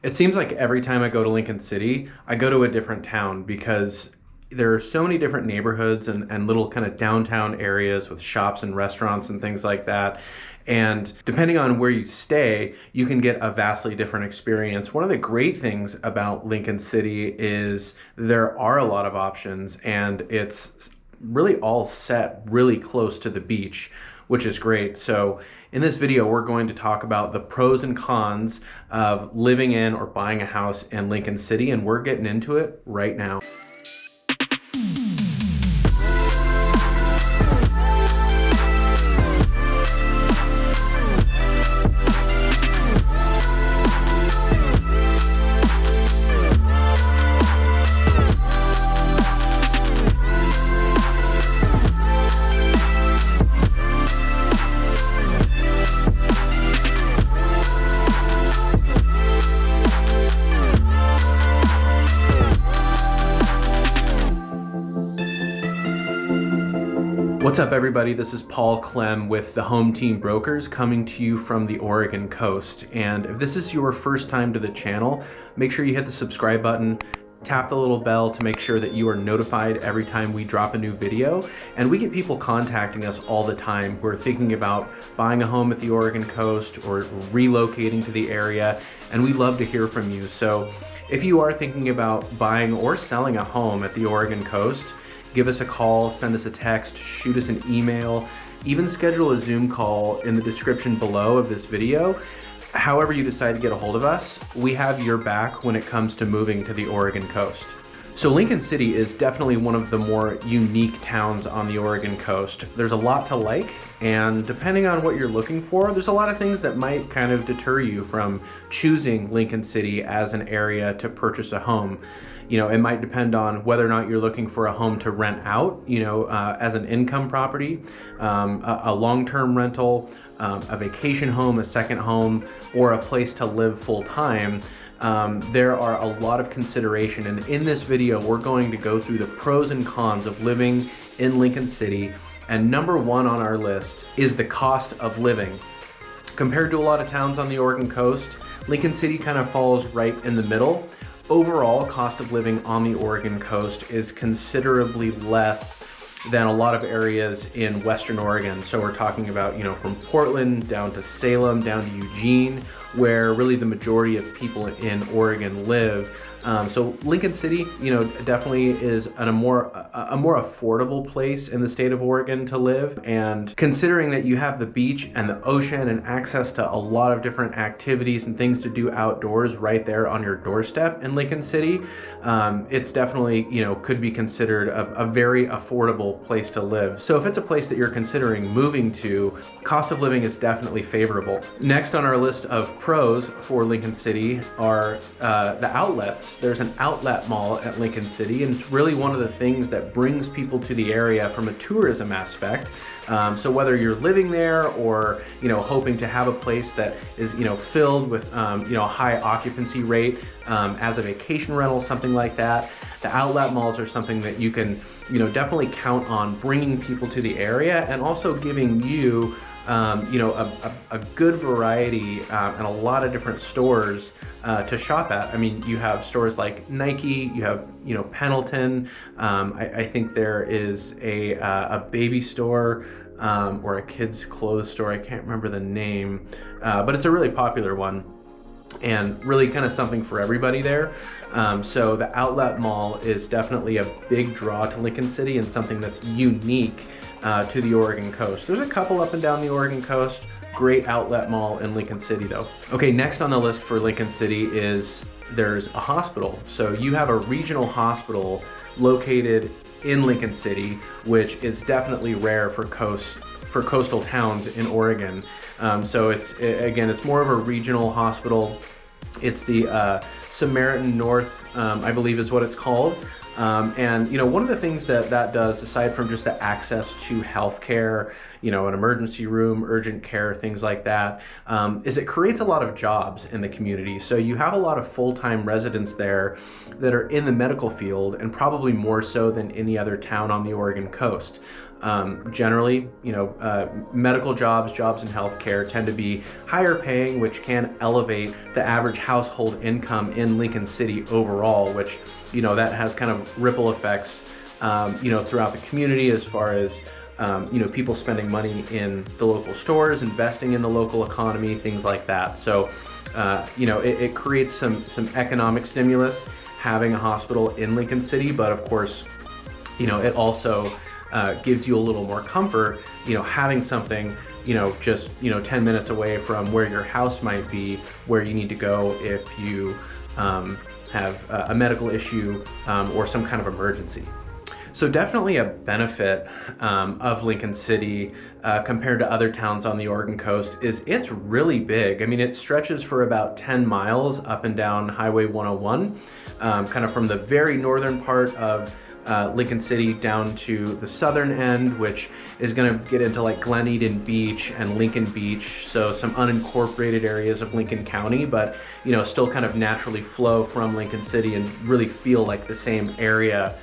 It seems like every time I go to Lincoln City, I go to a different town because there are so many different neighborhoods and little kind of downtown areas with shops and restaurants and things like that. And depending on where you stay, you can get a vastly different experience. One of the great things about Lincoln City is there are a lot of options, and it's really all set really close to the beach, which is great. So in this video, we're going to talk about the pros and cons of living in or buying a house in Lincoln City, and we're getting into it right now. What's up, everybody? This is Paul Clem with the Home Team Brokers coming to you from the Oregon coast. And if this is your first time to the channel, make sure you hit the subscribe button, tap the little bell to make sure that you are notified every time we drop a new video. And we get people contacting us all the time who are thinking about buying a home at the Oregon coast or relocating to the area, and we love to hear from you. So if you are thinking about buying or selling a home at the Oregon coast, give us a call, send us a text, shoot us an email, even schedule a Zoom call in the description below of this video. However you decide to get a hold of us, we have your back when it comes to moving to the Oregon coast. So Lincoln City is definitely one of the more unique towns on the Oregon coast. There's a lot to like, and depending on what you're looking for, there's a lot of things that might kind of deter you from choosing Lincoln City as an area to purchase a home. You know, it might depend on whether or not you're looking for a home to rent out, as an income property, a long-term rental, a vacation home, a second home, or a place to live full-time. There are a lot of consideration, and in this video we're going to go through the pros and cons of living in Lincoln City. And number one on our list is the cost of living. Compared to a lot of towns on the Oregon coast, Lincoln City kind of falls right in the middle. Overall, cost of living on the Oregon coast is considerably less than a lot of areas in Western Oregon. So we're talking about, from Portland down to Salem, down to Eugene, where really the majority of people in Oregon live. So Lincoln City, definitely is a more affordable place in the state of Oregon to live. And considering that you have the beach and the ocean and access to a lot of different activities and things to do outdoors right there on your doorstep in Lincoln City, it's definitely, could be considered a very affordable place to live. So if it's a place that you're considering moving to, cost of living is definitely favorable. Next on our list of pros for Lincoln City are the outlets. There's an outlet mall at Lincoln City, and it's really one of the things that brings people to the area from a tourism aspect. So whether you're living there or hoping to have a place that is filled with a high occupancy rate as a vacation rental, something like that, the outlet malls are something that you can definitely count on bringing people to the area and also giving you a good variety and a lot of different stores to shop at. I mean, you have stores like Nike, you have Pendleton. I think there is a baby store or a kids clothes store. I can't remember the name, but it's a really popular one and really kind of something for everybody there. So the outlet mall is definitely a big draw to Lincoln City and something that's unique to the Oregon coast. There's a couple up and down the Oregon coast. Great outlet mall in Lincoln City though. Okay, next on the list for Lincoln City is there's a hospital. So you have a regional hospital located in Lincoln City, which is definitely rare for coastal towns in Oregon. So it's more of a regional hospital. It's the Samaritan North, I believe is what it's called. And one of the things that does, aside from just the access to healthcare, an emergency room, urgent care, things like that, is it creates a lot of jobs in the community. So you have a lot of full-time residents there that are in the medical field, and probably more so than any other town on the Oregon coast. Generally, medical jobs in healthcare tend to be higher paying, which can elevate the average household income in Lincoln City overall, which, that has kind of ripple effects, throughout the community as far as, people spending money in the local stores, investing in the local economy, things like that. So, it creates some economic stimulus having a hospital in Lincoln City, but of course, it also gives you a little more comfort, having something, just, 10 minutes away from where your house might be, where you need to go if you have a medical issue or some kind of emergency. So definitely a benefit of Lincoln City compared to other towns on the Oregon coast is it's really big. I mean, it stretches for about 10 miles up and down Highway 101, kind of from the very northern part of Lincoln City down to the southern end, which is going to get into like Glen Eden Beach and Lincoln Beach, so some unincorporated areas of Lincoln County, but still kind of naturally flow from Lincoln City and really feel like the same area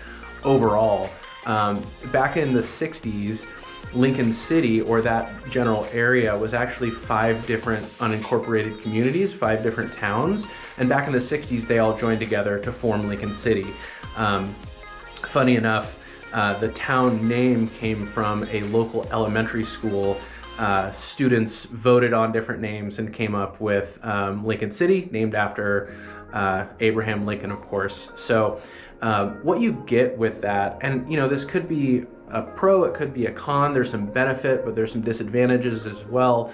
overall. Back in the 60s, Lincoln City, or that general area, was actually 5 different unincorporated communities, 5 different towns, and back in the 60s they all joined together to form Lincoln City. Funny enough, the town name came from a local elementary school. Students voted on different names and came up with Lincoln City, named after Abraham Lincoln, of course. So what you get with that, and this could be a pro, it could be a con, there's some benefit, but there's some disadvantages as well,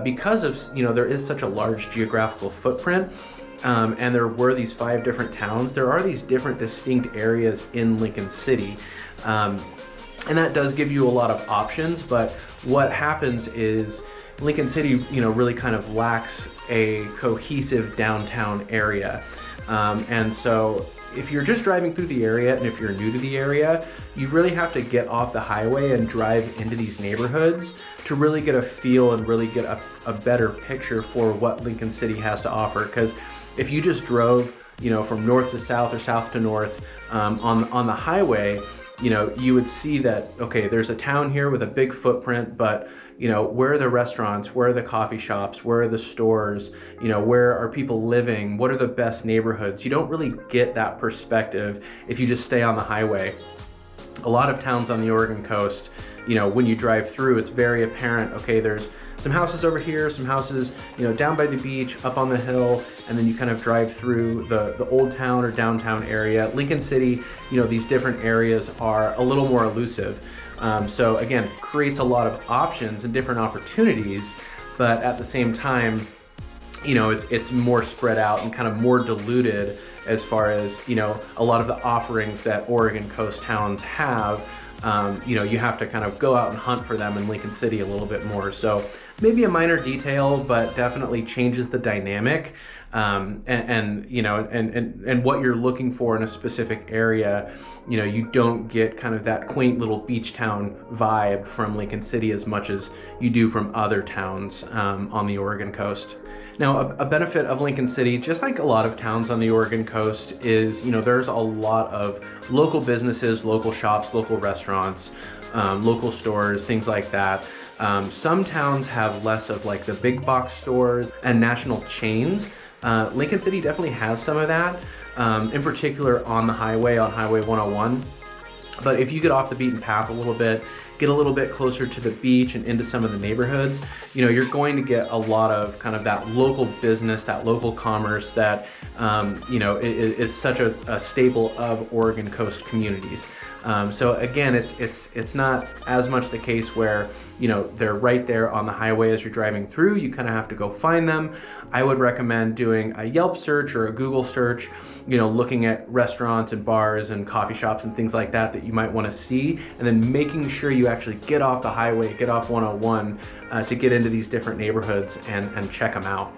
because of, there is such a large geographical footprint. And there were these 5 different towns. There are these different distinct areas in Lincoln City. And that does give you a lot of options, but what happens is Lincoln City, really kind of lacks a cohesive downtown area. And so if you're just driving through the area, and if you're new to the area, you really have to get off the highway and drive into these neighborhoods to really get a feel and really get a better picture for what Lincoln City has to offer. Because if you just drove, from north to south or south to north on the highway, you would see that, okay, there's a town here with a big footprint, but where are the restaurants, where are the coffee shops, where are the stores, where are people living, what are the best neighborhoods? You don't really get that perspective if you just stay on the highway. A lot of towns on the Oregon coast, when you drive through, it's very apparent, okay, there's some houses over here, some houses, down by the beach, up on the hill, and then you kind of drive through the old town or downtown area. Lincoln City, these different areas are a little more elusive. So again, creates a lot of options and different opportunities, but at the same time, it's more spread out and kind of more diluted as far as, a lot of the offerings that Oregon coast towns have. You have to kind of go out and hunt for them in Lincoln City a little bit more. So maybe a minor detail, but definitely changes the dynamic, and what you're looking for in a specific area. You don't get kind of that quaint little beach town vibe from Lincoln City as much as you do from other towns on the Oregon coast. Now, a benefit of Lincoln City, just like a lot of towns on the Oregon coast, is, there's a lot of local businesses, local shops, local restaurants, local stores, things like that. Some towns have less of like the big box stores and national chains. Lincoln City definitely has some of that, in particular on the highway, on Highway 101. But if you get off the beaten path a little bit, get a little bit closer to the beach and into some of the neighborhoods, you're going to get a lot of kind of that local business, that local commerce that, is such a staple of Oregon coast communities. So again, it's not as much the case where, they're right there on the highway as you're driving through. You kind of have to go find them. I would recommend doing a Yelp search or a Google search, looking at restaurants and bars and coffee shops and things like that you might want to see, and then making sure you actually get off the highway, get off 101 to get into these different neighborhoods and check them out.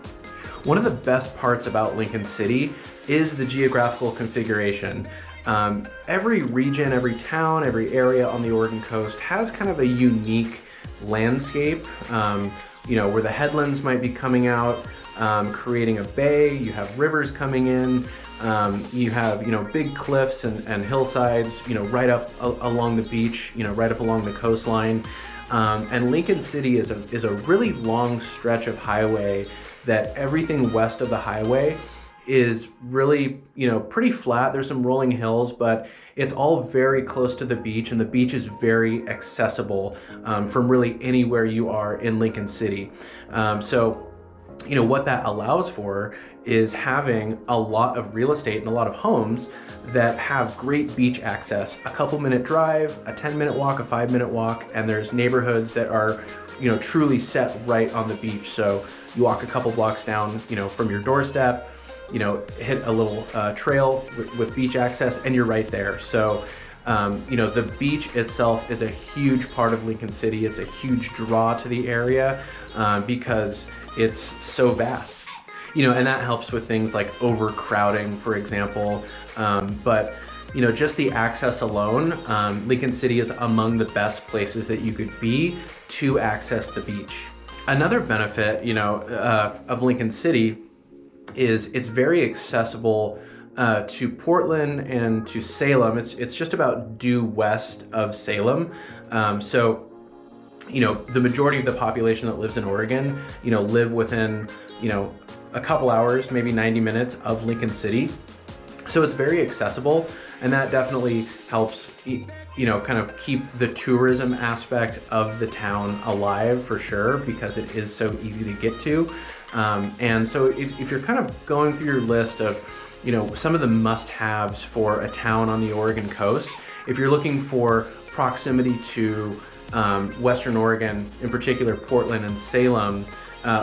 One of the best parts about Lincoln City is the geographical configuration. Every region, every town, every area on the Oregon coast has kind of a unique landscape, where the headlands might be coming out, creating a bay. You have rivers coming in. You have, big cliffs and hillsides, right up along the beach, right up along the coastline. And Lincoln City is a really long stretch of highway that everything west of the highway is really, pretty flat. There's some rolling hills, but it's all very close to the beach, and the beach is very accessible from really anywhere you are in Lincoln City. So what that allows for is having a lot of real estate and a lot of homes that have great beach access, a couple minute drive, a 10-minute walk, a 5-minute walk, and there's neighborhoods that are, truly set right on the beach. So you walk a couple blocks down, from your doorstep, hit a little trail with beach access, and you're right there. So, the beach itself is a huge part of Lincoln City. It's a huge draw to the area because it's so vast. And that helps with things like overcrowding, for example. But just the access alone, Lincoln City is among the best places that you could be to access the beach. Another benefit, of Lincoln City is it's very accessible to Portland and to Salem. It's just about due west of Salem. So the majority of the population that lives in Oregon, live within, a couple hours, maybe 90 minutes of Lincoln City. So it's very accessible, and that definitely helps, kind of keep the tourism aspect of the town alive for sure, because it is so easy to get to. And so if you're kind of going through your list of, some of the must-haves for a town on the Oregon coast, if you're looking for proximity to Western Oregon, in particular Portland and Salem,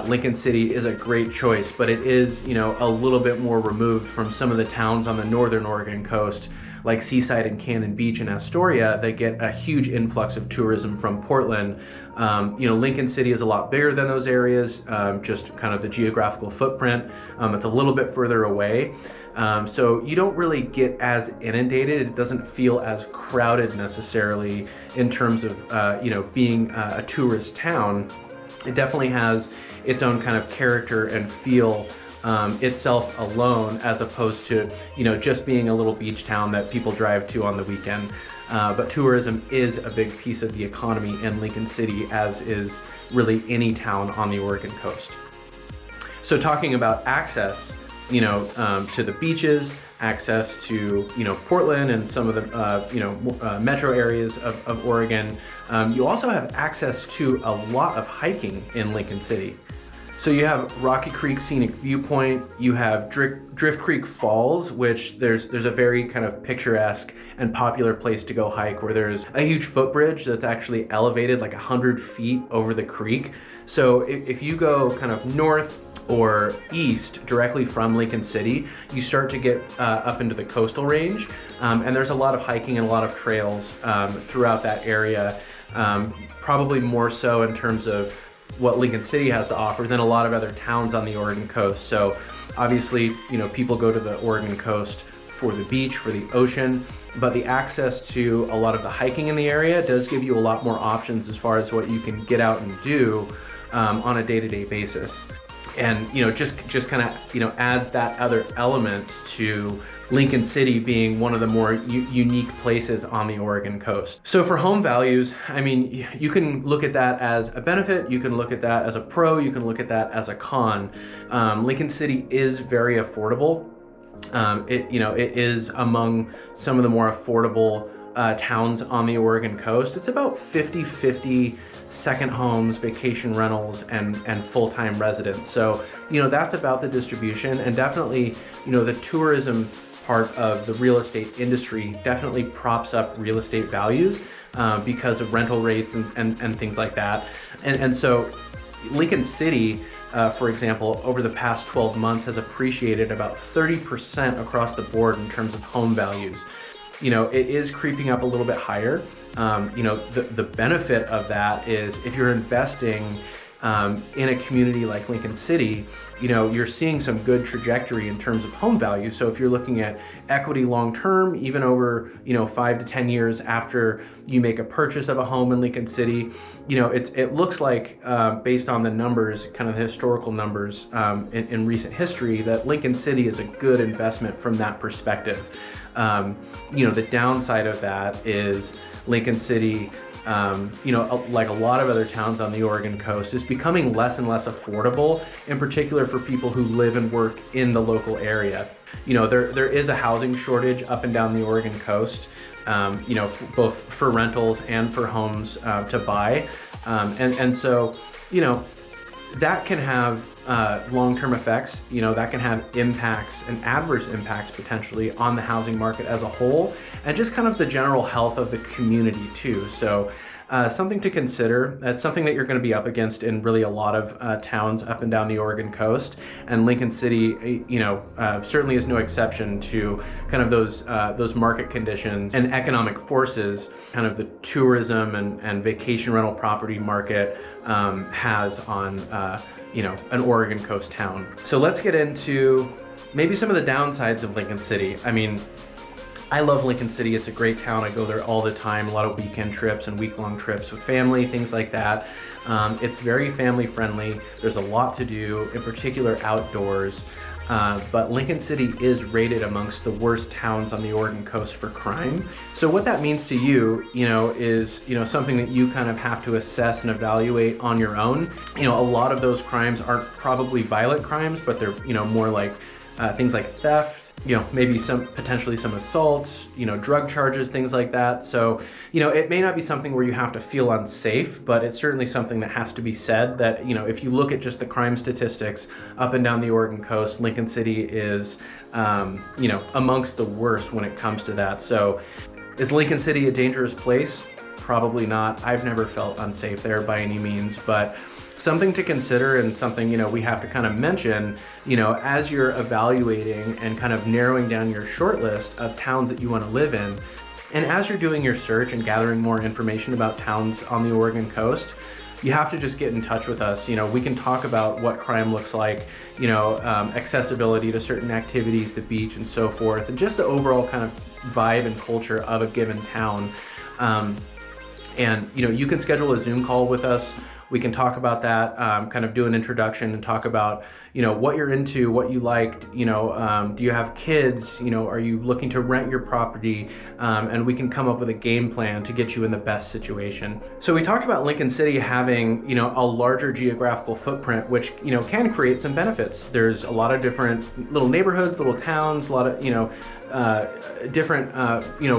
Lincoln City is a great choice, but it is, a little bit more removed from some of the towns on the northern Oregon coast, like Seaside and Cannon Beach and Astoria, that get a huge influx of tourism from Portland. Lincoln City is a lot bigger than those areas, just kind of the geographical footprint. It's a little bit further away. So you don't really get as inundated. It doesn't feel as crowded necessarily in terms of, being a tourist town. It definitely has its own kind of character and feel itself alone, as opposed to, just being a little beach town that people drive to on the weekend. But tourism is a big piece of the economy in Lincoln City, as is really any town on the Oregon coast. So talking about access, to the beaches, access to, Portland and some of the, metro areas of Oregon. You also have access to a lot of hiking in Lincoln City. So you have Rocky Creek Scenic Viewpoint, you have Drift Creek Falls, which there's a very kind of picturesque and popular place to go hike, where there's a huge footbridge that's actually elevated like 100 feet over the creek. So if you go kind of north or east directly from Lincoln City, you start to get up into the coastal range, and there's a lot of hiking and a lot of trails throughout that area, probably more so in terms of what Lincoln City has to offer than a lot of other towns on the Oregon coast. So obviously, people go to the Oregon coast for the beach, for the ocean, but the access to a lot of the hiking in the area does give you a lot more options as far as what you can get out and do on a day-to-day basis. And just kind of adds that other element to Lincoln City being one of the more unique places on the Oregon coast. So for home values, I mean, you can look at that as a benefit, you can look at that as a pro, you can look at that as a con. Lincoln City is very affordable. It is among some of the more affordable towns on the Oregon coast. It's about 50-50 second homes, vacation rentals, and full-time residents. So, that's about the distribution, and definitely, the tourism part of the real estate industry definitely props up real estate values because of rental rates and things like that. And so Lincoln City, for example, over the past 12 months has appreciated about 30% across the board in terms of home values. It is creeping up a little bit higher. The benefit of that is if you're investing in a community like Lincoln City, you're seeing some good trajectory in terms of home value. So if you're looking at equity long-term, even over, 5 to 10 years after you make a purchase of a home in Lincoln City, it looks like, based on the numbers, kind of the historical numbers in recent history, that Lincoln City is a good investment from that perspective. The downside of that is Lincoln City, like a lot of other towns on the Oregon coast, is becoming less and less affordable, in particular for people who live and work in the local area. There is a housing shortage up and down the Oregon coast, both for rentals and for homes to buy. And so, that can have long-term effects, that can have impacts and adverse impacts potentially on the housing market as a whole, and just kind of the general health of the community too. So something to consider. That's something that you're going to be up against in really a lot of towns up and down the Oregon coast, and Lincoln City, certainly is no exception to kind of those market conditions and economic forces, kind of the tourism and vacation rental property market has on an Oregon coast town. So let's get into maybe some of the downsides of Lincoln City. I mean, I love Lincoln City. It's a great town. I go there all the time, a lot of weekend trips and week-long trips with family, things like that. It's very family friendly. There's a lot to do, in particular outdoors. But Lincoln City is rated amongst the worst towns on the Oregon coast for crime. So what that means to you, is, something that you kind of have to assess and evaluate on your own. A lot of those crimes aren't probably violent crimes, but they're, more like things like theft, maybe potentially some assaults, drug charges, things like that. So, it may not be something where you have to feel unsafe, but it's certainly something that has to be said that, if you look at just the crime statistics up and down the Oregon coast, Lincoln City is, amongst the worst when it comes to that. So is Lincoln City a dangerous place? Probably not. I've never felt unsafe there by any means, but something to consider, and something, we have to kind of mention, as you're evaluating and kind of narrowing down your short list of towns that you want to live in. And as you're doing your search and gathering more information about towns on the Oregon coast, you have to just get in touch with us. We can talk about what crime looks like, accessibility to certain activities, the beach and so forth, and just the overall kind of vibe and culture of a given town. And you can schedule a Zoom call with us. We can talk about that, kind of do an introduction and talk about, what you're into, what you liked, do you have kids, are you looking to rent your property? And we can come up with a game plan to get you in the best situation. So we talked about Lincoln City having, a larger geographical footprint, which, can create some benefits. There's a lot of different little neighborhoods, little towns, a lot of, different,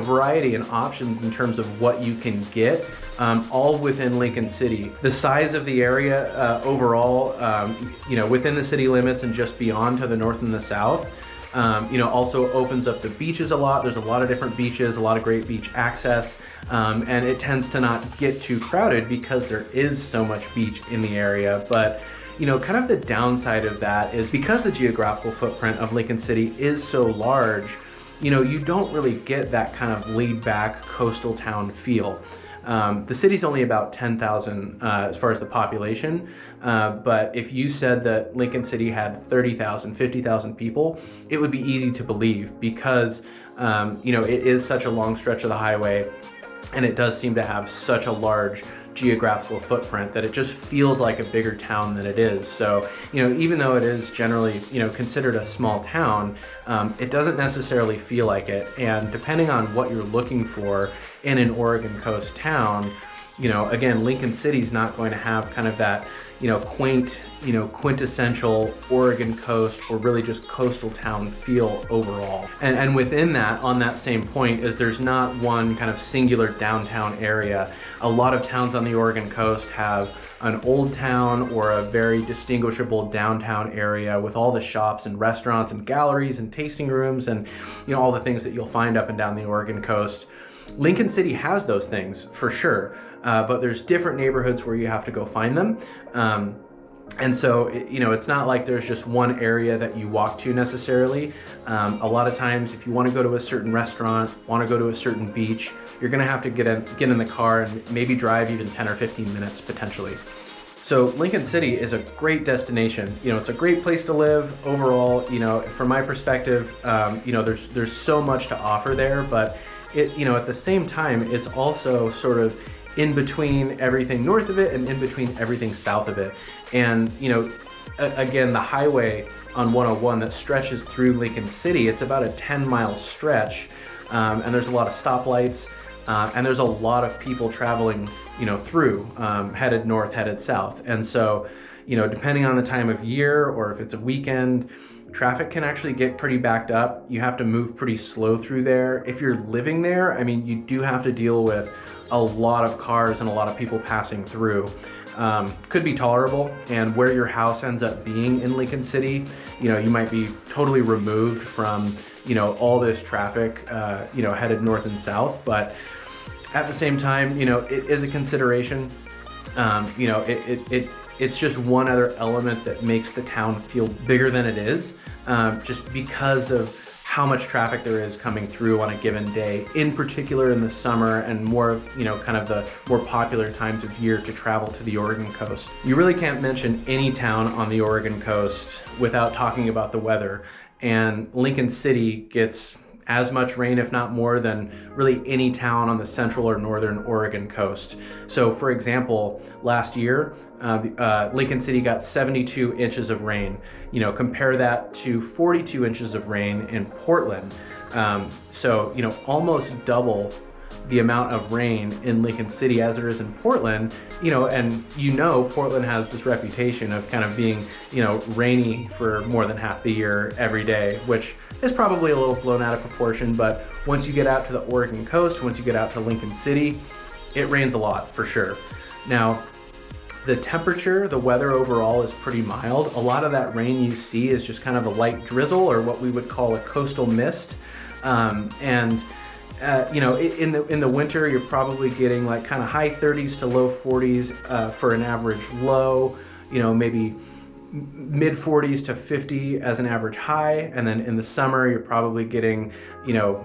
variety and options in terms of what you can get, all within Lincoln City. The size of the area overall, within the city limits and just beyond to the north and the south, also opens up the beaches a lot. There's a lot of different beaches, a lot of great beach access, and it tends to not get too crowded because there is so much beach in the area. But kind of the downside of that is because the geographical footprint of Lincoln City is so large, you don't really get that kind of laid back coastal town feel. The city's only about 10,000 as far as the population, but if you said that Lincoln City had 30,000, 50,000 people, it would be easy to believe because, it is such a long stretch of the highway, and it does seem to have such a large geographical footprint that it just feels like a bigger town than it is. So, even though it is generally, considered a small town, it doesn't necessarily feel like it. And depending on what you're looking for in an Oregon coast town, again, Lincoln City's not going to have kind of that, quaint, quintessential Oregon coast or really just coastal town feel overall. And within that, on that same point, is there's not one kind of singular downtown area. A lot of towns on the Oregon coast have an old town or a very distinguishable downtown area with all the shops and restaurants and galleries and tasting rooms and, all the things that you'll find up and down the Oregon coast. Lincoln City has those things for sure, but there's different neighborhoods where you have to go find them. And so, it's not like there's just one area that you walk to necessarily. A lot of times, if you want to go to a certain restaurant, want to go to a certain beach, you're going to have to get in the car and maybe drive even 10 or 15 minutes potentially. So Lincoln City is a great destination. It's a great place to live overall. From my perspective, there's so much to offer there, but at the same time, it's also sort of in between everything north of it and in between everything south of it. And, again, the highway on 101 that stretches through Lincoln City, it's about a 10-mile stretch, and there's a lot of stoplights, and there's a lot of people traveling, through, headed north, headed south. And so, depending on the time of year or if it's a weekend, traffic can actually get pretty backed up. You have to move pretty slow through there. If you're living there, I mean, you do have to deal with a lot of cars and a lot of people passing through. Could be tolerable, and where your house ends up being in Lincoln City, you might be totally removed from, all this traffic, headed north and south, but at the same time, it is a consideration. It's just one other element that makes the town feel bigger than it is, just because of how much traffic there is coming through on a given day, in particular in the summer and more of, kind of the more popular times of year to travel to the Oregon coast. You really can't mention any town on the Oregon coast without talking about the weather, and Lincoln City gets as much rain, if not more, than really any town on the central or northern Oregon coast. So for example, last year, Lincoln City got 72 inches of rain. Compare that to 42 inches of rain in Portland. So, almost double the amount of rain in Lincoln City as there is in Portland, and Portland has this reputation of kind of being, rainy for more than half the year every day, which is probably a little blown out of proportion, but once you get out to the Oregon coast, once you get out to Lincoln City, it rains a lot for sure. Now, the temperature, the weather overall is pretty mild. A lot of that rain you see is just kind of a light drizzle, or what we would call a coastal mist. In the winter, you're probably getting like kind of high 30s to low 40s for an average low, maybe mid 40s to 50 as an average high. And then in the summer, you're probably getting,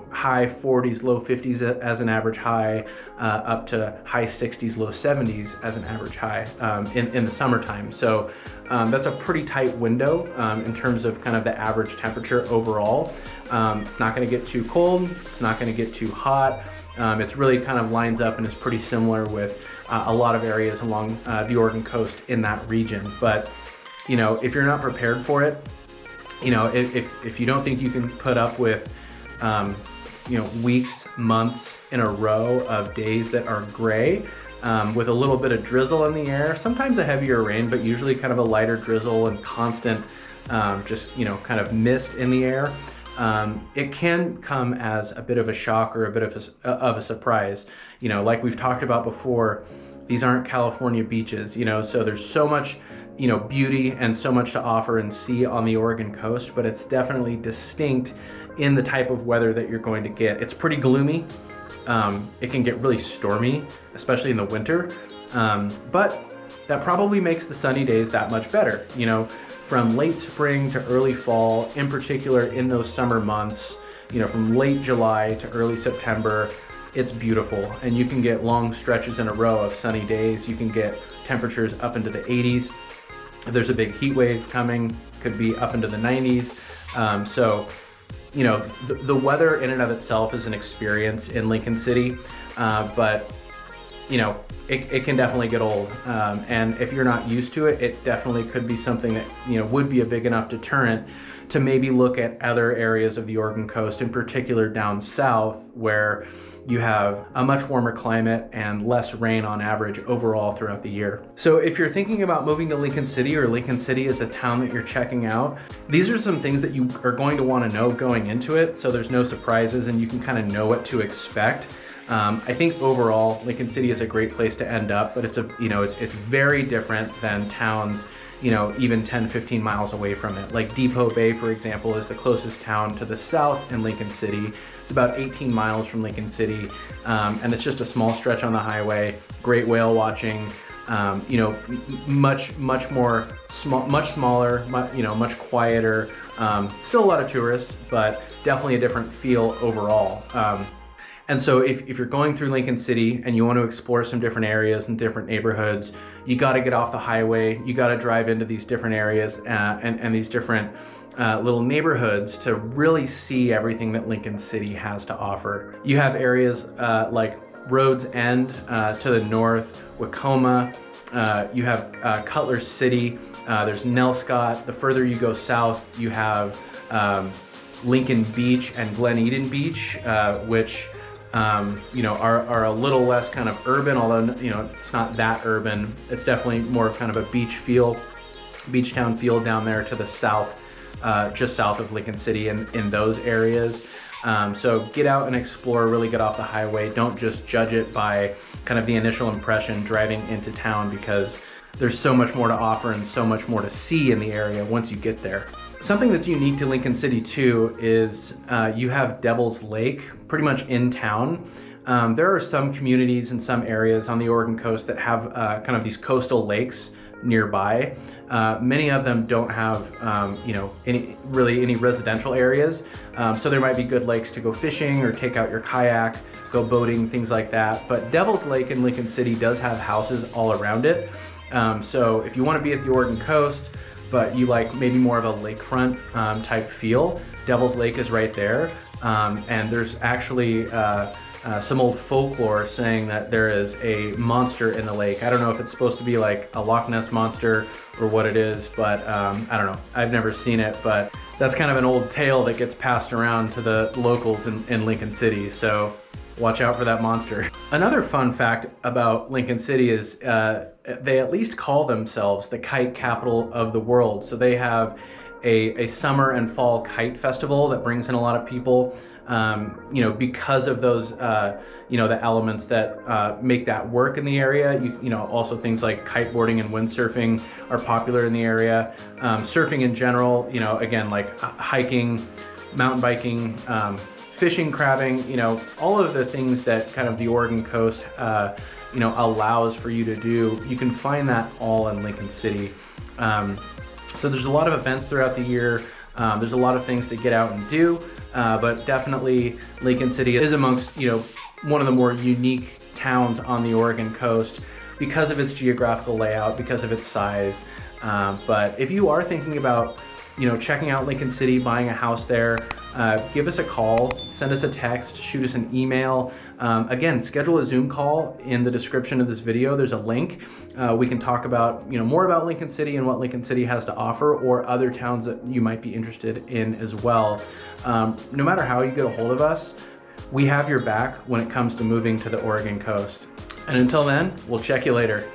high 40s, low 50s as an average high, up to high 60s, low 70s as an average high in the summertime. So that's a pretty tight window in terms of kind of the average temperature overall. It's not going to get too cold. It's not going to get too hot. It's really kind of lines up and is pretty similar with a lot of areas along the Oregon coast in that region. But if you're not prepared for it, if you don't think you can put up with, weeks, months in a row of days that are gray, with a little bit of drizzle in the air, sometimes a heavier rain, but usually kind of a lighter drizzle and constant, kind of mist in the air, it can come as a bit of a shock or a bit of a surprise. Like we've talked about before, these aren't California beaches, so there's so much, beauty and so much to offer and see on the Oregon coast, but it's definitely distinct in the type of weather that you're going to get. It's pretty gloomy. It can get really stormy, especially in the winter, but that probably makes the sunny days that much better. From late spring to early fall, in particular in those summer months, from late July to early September, it's beautiful. And you can get long stretches in a row of sunny days. You can get temperatures up into the 80s. If there's a big heat wave coming, could be up into the 90s. The weather in and of itself is an experience in Lincoln City, but it can definitely get old. And if you're not used to it, it definitely could be something that, would be a big enough deterrent to maybe look at other areas of the Oregon coast, in particular down south, where you have a much warmer climate and less rain on average overall throughout the year. So if you're thinking about moving to Lincoln City, or Lincoln City is the town that you're checking out, these are some things that you are going to want to know going into it, so there's no surprises and you can kind of know what to expect. I think overall, Lincoln City is a great place to end up, but it's very different than towns, even 10, 15 miles away from it. Like Depot Bay, for example, is the closest town to the south in Lincoln City. It's about 18 miles from Lincoln City, and it's just a small stretch on the highway. Great whale watching, much smaller, much quieter. Still a lot of tourists, but definitely a different feel overall. And so if you're going through Lincoln City and you want to explore some different areas and different neighborhoods, you got to get off the highway. You got to drive into these different areas and these different little neighborhoods to really see everything that Lincoln City has to offer. You have areas like Rhodes End to the north, Wacoma. You have Cutler City. There's Nelscott. The further you go south, you have Lincoln Beach and Glen Eden Beach, which are a little less kind of urban, although it's not that urban. It's definitely more kind of a beach town feel down there to the south, just south of Lincoln City in those areas. So get out and explore, really get off the highway. Don't just judge it by kind of the initial impression driving into town, because there's so much more to offer and so much more to see in the area once you get there. Something that's unique to Lincoln City too is you have Devil's Lake pretty much in town. There are some communities in some areas on the Oregon coast that have kind of these coastal lakes nearby. Many of them don't have any residential areas, so there might be good lakes to go fishing or take out your kayak, go boating, things like that. But Devil's Lake in Lincoln City does have houses all around it. So if you want to be at the Oregon coast, but you like maybe more of a lakefront type feel, Devil's Lake is right there. And there's actually some old folklore saying that there is a monster in the lake. I don't know if it's supposed to be like a Loch Ness monster or what it is, but I don't know. I've never seen it, but that's kind of an old tale that gets passed around to the locals in Lincoln City. So watch out for that monster. Another fun fact about Lincoln City is they at least call themselves the kite capital of the world. So they have a summer and fall kite festival that brings in a lot of people, because of those, the elements that make that work in the area. Also things like kiteboarding and windsurfing are popular in the area. Surfing in general, again, like hiking, mountain biking, fishing, crabbing, all of the things that kind of the Oregon coast, allows for you to do. You can find that all in Lincoln City. So there's a lot of events throughout the year. There's a lot of things to get out and do, but definitely Lincoln City is amongst, one of the more unique towns on the Oregon coast because of its geographical layout, because of its size. But if you are thinking about, checking out Lincoln City, buying a house there, give us a call, send us a text, shoot us an email. Again, schedule a Zoom call in the description of this video. There's a link. We can talk about, more about Lincoln City and what Lincoln City has to offer, or other towns that you might be interested in as well. No matter how you get a hold of us, we have your back when it comes to moving to the Oregon coast. And until then, we'll check you later.